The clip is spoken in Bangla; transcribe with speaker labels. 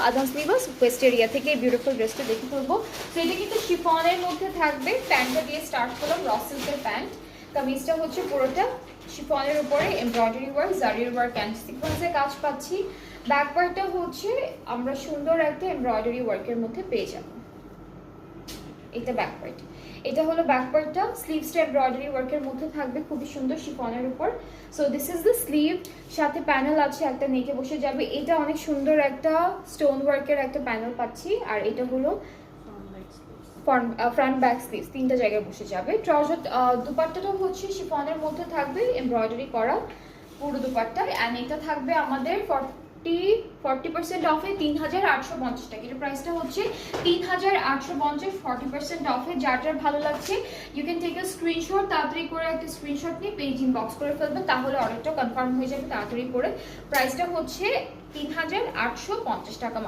Speaker 1: আদান্স লিভাস ওয়েস্ট এরিয়া থেকে এই বিউটিফুল ড্রেসটা দেখে ফেলবো। তো এটা কিন্তু শিফনের মধ্যে থাকবে। প্যান্টটা দিয়ে স্টার্ট করলাম, র সিল্কের প্যান্ট। কামিজটা হচ্ছে পুরোটা শিফনের উপরে এমব্রয়ডারি ওয়ার্ক, জারির ওয়ার্ক অ্যান্ড সিকোয়েন্সের কাজ পাচ্ছি। ব্যাক পার্টটা হচ্ছে আমরা সুন্দর একটা এমব্রয়ডারি ওয়ার্কের মধ্যে পেয়ে যাব। এটা ব্যাক পার্ট, এটা হলো ব্যাক পার্টটা। স্লিভসটা এমব্রয়ডারি ওয়ার্কের মধ্যে থাকবে, খুবই সুন্দর শিফনের উপর। So this is the sleeve, সাথে প্যানেল আছে, একটা নেকে বসে যাবে। এটা অনেক সুন্দর একটা স্টোন ওয়ার্কের একটা প্যানেল পাচ্ছি। আর এটা হলো ফ্রন্ট ব্যাক স্লিভস, তিনটা জায়গায় বসে যাবে। ট্রাউজার দুপাট্টাটা হচ্ছে শিফনের মধ্যে থাকবে, এমব্রয়ডারি করা পুরো দুপাট্টা। অ্যান্ড এটা থাকবে আমাদের 40% অফে 3850 টাকা। এর প্রাইসটা হচ্ছে 3850, 40% অফে। যার যার ভালো লাগছে you can take a screenshot, তাড়াতাড়ি করে একটা স্ক্রিনশট নিয়ে পেজ ইনবক্স করে ফেলবে, তাহলে অর্ডারটা কনফার্ম হয়ে যাবে তাড়াতাড়ি করে। প্রাইসটা হচ্ছে 3850 টাকা।